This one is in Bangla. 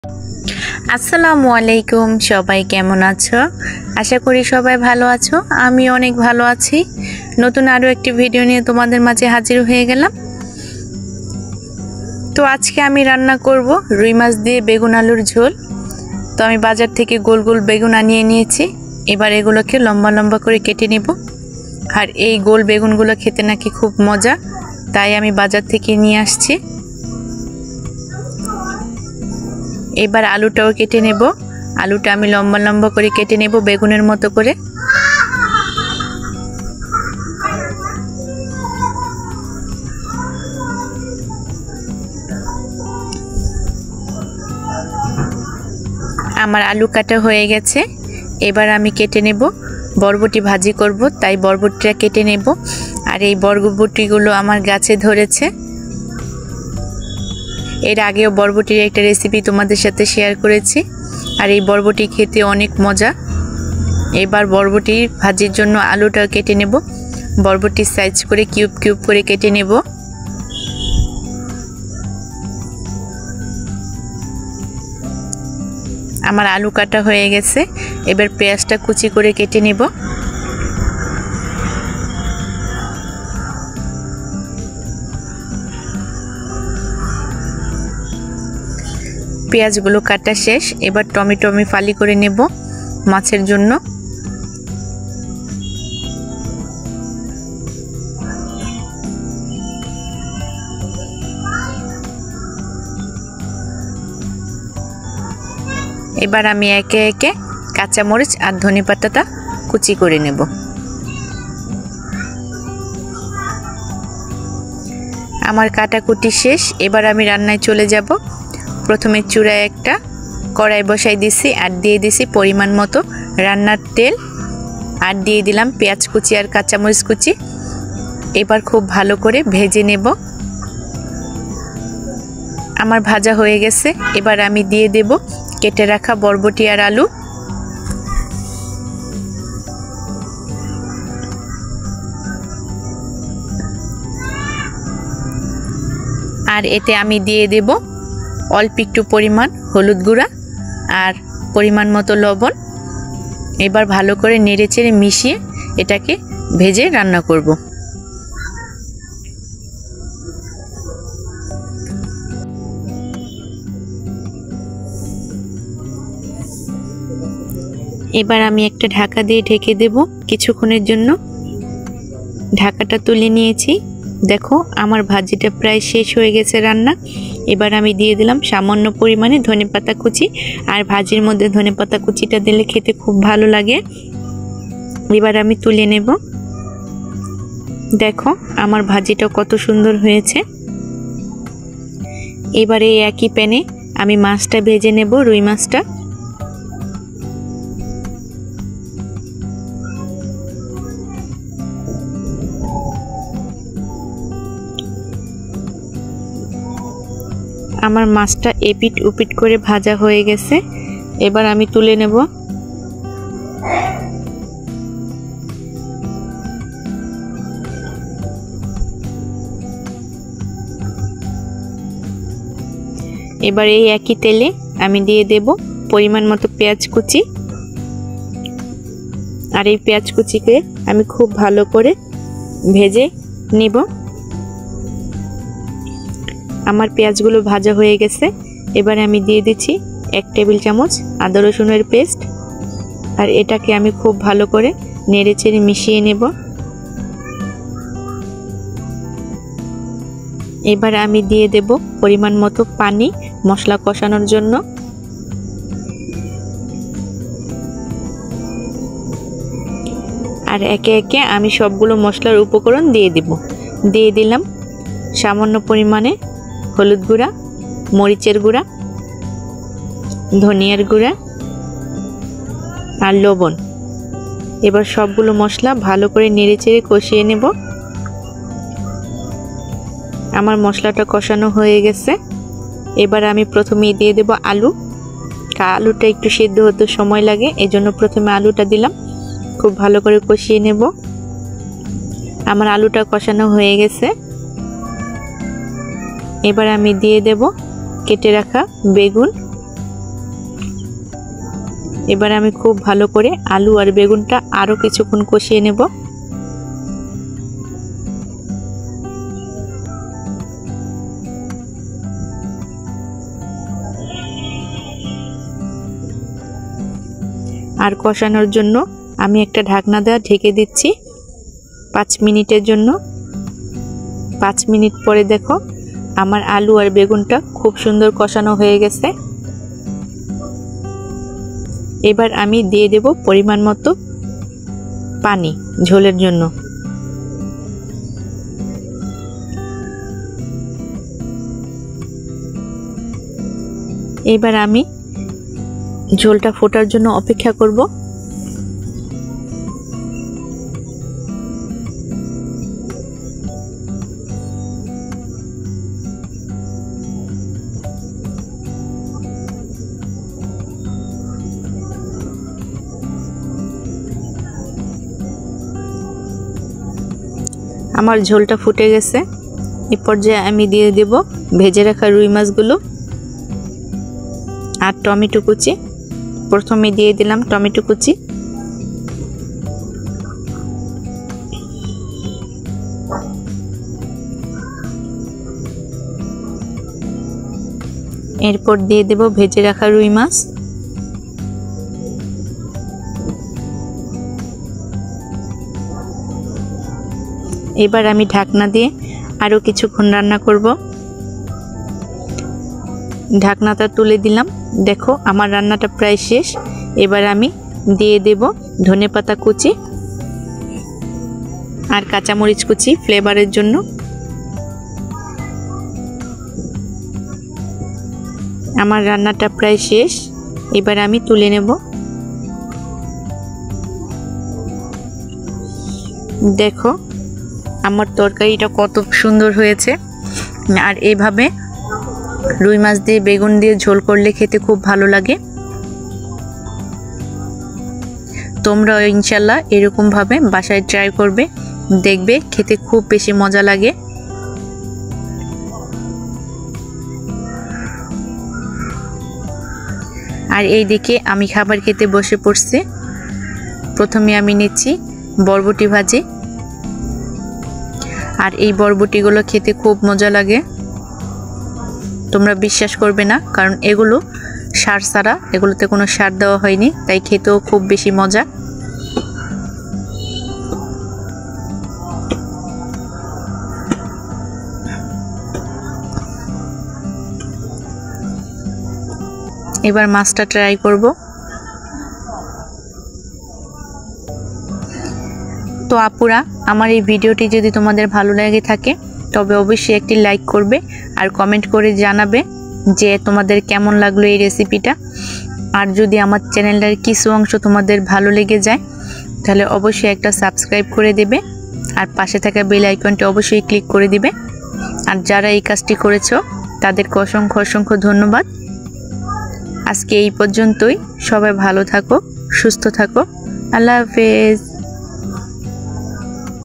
আসসালামু আলাইকুম, সবাই কেমন আছো? আশা করি সবাই ভালো আছো। আমি অনেক ভালো আছি। নতুন আরও একটি ভিডিও নিয়ে তোমাদের মাঝে হাজির হয়ে গেলাম। তো আজকে আমি রান্না করব রুই মাছ দিয়ে বেগুন আলুর ঝোল। তো আমি বাজার থেকে গোল গোল বেগুন আনিয়ে নিয়েছি। এবার এগুলোকে লম্বা লম্বা করে কেটে নেব। আর এই গোল বেগুনগুলো খেতে নাকি খুব মজা, তাই আমি বাজার থেকে নিয়ে আসছি। এবার আলুটাও কেটে নেব। আলুটা আমি লম্বা লম্বা করে কেটে নেব বেগুনের মতো করে। আমার আলু কাটা হয়ে গেছে। এবার আমি কেটে নেব। বরবটি ভাজি করব, তাই বরবটিটা কেটে নেব। আর এই বরবটিগুলো আমার গাছে ধরেছে। এর আগেও বরবটির একটা রেসিপি তোমাদের সাথে শেয়ার করেছি। আর এই বরবটি খেতে অনেক মজা। এবার বরবটির ভাজির জন্য আলুটা কেটে নেব। বরবটির সাইজ করে কিউব কিউব করে কেটে নেব। আমার আলু কাটা হয়ে গেছে। এবার পেঁয়াজটা কুচি করে কেটে নেব। পেঁয়াজগুলো কাটা শেষ। এবার টমেটো আমি ফালি করে নেব মাছের জন্য। এবার আমি একে একে কাঁচামরিচ আর ধনেপাতাটা কুচি করে নেব। আমার কাটাকুটি শেষ। এবার আমি রান্নায় চলে যাব। প্রথমে চুলায় একটা কড়াই বসাই দিছি আর দিয়ে দিছি পরিমাণ মতো রান্নার তেল, আর দিয়ে দিলাম পেঁয়াজ কুচি আর কাঁচামরিচ কুচি। এবার খুব ভালো করে ভেজে নেব। আমার ভাজা হয়ে গেছে। এবার আমি দিয়ে দেব কেটে রাখা বরবটি আর আলু। আর এতে আমি দিয়ে দেব অল্প একটু পরিমাণ হলুদ গুঁড়া আর পরিমাণ মতো লবণ। এবার ভালো করে নেড়েচেড়ে মিশিয়ে এটাকে ভেজে রান্না করব। এবার আমি একটা ঢাকা দিয়ে ঢেকে দেব কিছুক্ষণের জন্য। ঢাকাটা তুলে নিয়েছি। দেখো আমার ভাজিটা প্রায় শেষ হয়ে গেছে রান্না। এবার আমি দিয়ে দিলাম সামান্য পরিমাণে ধনেপাতা কুচি। আর ভাজির মধ্যে ধনেপাতা কুচিটা দিলে খেতে খুব ভালো লাগে। এবার আমি তুলে নেব। দেখো আমার ভাজিটা কত সুন্দর হয়েছে। এবারে এই একই প্যানে আমি মাছটা ভেজে নেব, রুই মাছটা। আমার মাছটা এপিট উপিট করে ভাজা হয়ে গেছে। এবার আমি তুলে নেব। এবার এই একই তেলে আমি দিয়ে দেব পরিমাণ মতো পেঁয়াজ কুচি। আর এই পেঁয়াজ কুচিকে আমি খুব ভালো করে ভেজে নিব। আমার পেঁয়াজগুলো ভাজা হয়ে গেছে। এবারে আমি দিয়ে দিচ্ছি 1 টেবিল চামচ আদা রসুনের পেস্ট। আর এটাকে আমি খুব ভালো করে নেড়েচেড়ে মিশিয়ে নেব। এবার আমি দিয়ে দেব পরিমাণ মতো পানি মশলা কষানোর জন্য। আর একে একে আমি সবগুলো মশলার উপকরণ দিয়ে দেব। দিয়ে দিলাম সামান্য পরিমাণে হলুদ গুঁড়া, মরিচের গুঁড়া, ধনিয়ার গুঁড়া আর লবণ। এবার সবগুলো মশলা ভালো করে নেড়েচেড়ে কষিয়ে নেব। আমার মশলাটা কষানো হয়ে গেছে। এবার আমি প্রথমেই দিয়ে দেব আলু। আলুটা একটু সিদ্ধ হতে সময় লাগে, এজন্য প্রথমে আলুটা দিলাম। খুব ভালো করে কষিয়ে নেব। আমার আলুটা কষানো হয়ে গেছে। এবার আমি দিয়ে দেব কেটে রাখা বেগুন। এবার আমি খুব ভালো করে আলু আর বেগুনটা আরো কিছুক্ষণ কষিয়ে নেব। আর কষানোর জন্য আমি একটা ঢাকনা দিয়ে ঢেকে দিচ্ছি 5 মিনিটের জন্য। 5 মিনিট পরে দেখো আমার আলু আর বেগুনটা খুব সুন্দর কষানো হয়ে গেছে। এবার আমি দিয়ে দেব পরিমাণ মতো পানি ঝোলের জন্য। এবার আমি ঝোলটা ফোটার জন্য অপেক্ষা করব। আমার ঝোলটা ফুটে গেছে। এই পর্যায়ে আমি দিয়ে দেব ভেজে রাখা রুই মাছগুলো আর টমেটো কুচি। প্রথমে দিয়ে দিলাম টমেটো কুচি, এরপর দিয়ে দেব ভেজে রাখা রুই মাছ। এবার আমি ঢাকনা দিয়ে আরো কিছুক্ষণ রান্না করব। ঢাকনাটা তুলে দিলাম। দেখো আমার রান্নাটা প্রায় শেষ। এবার আমি দিয়ে দেব ধনেপাতা কুচি আর কাঁচামরিচ কুচি ফ্লেভারের জন্য। আমার রান্নাটা প্রায় শেষ। এবার আমি তুলে নেব। দেখো আমার তরকারিটা কত সুন্দর হয়েছে। আর এইভাবে রুই মাছ দিয়ে বেগুন দিয়ে ঝোল করলে খেতে খুব ভালো লাগে। তোমরা ইনশাল্লাহ এরকম ভাবে বাসায় ট্রাই করবে, দেখবে খেতে খুব বেশি মজা লাগে। আর এই দিকে আমি খাবার খেতে বসে পড়ছি। প্রথমে আমি নিচ্ছি বরবটি ভাজি। আর এই বরবটিগুলো খেতে খুব মজা লাগে। তোমরা বিশ্বাস করবে না, কারণ এগুলো সার ছাড়া, এগুলোতে কোনো সার দেওয়া হয়নি, তাই খেতেও খুব বেশি মজা। এবার মাছটা ট্রাই করব। তো আপুরা, আমার এই ভিডিওটি যদি তোমাদের ভালো লেগে থাকে তবে অবশ্যই একটি লাইক করবে আর কমেন্ট করে জানাবে যে তোমাদের কেমন লাগলো এই রেসিপিটা। আর যদি আমার চ্যানেলটার কিছু অংশ তোমাদের ভালো লেগে যায় তাহলে অবশ্যই একটা সাবস্ক্রাইব করে দেবে আর পাশে থাকা বেল আইকনটি অবশ্যই ক্লিক করে দিবে। আর যারা এই কাজটি করেছো তাদেরকে অসংখ্য অসংখ্য ধন্যবাদ। আজকে এই পর্যন্তই। সবাই ভালো থাকো, সুস্থ থাকো। আল্লাহ হাফেজ।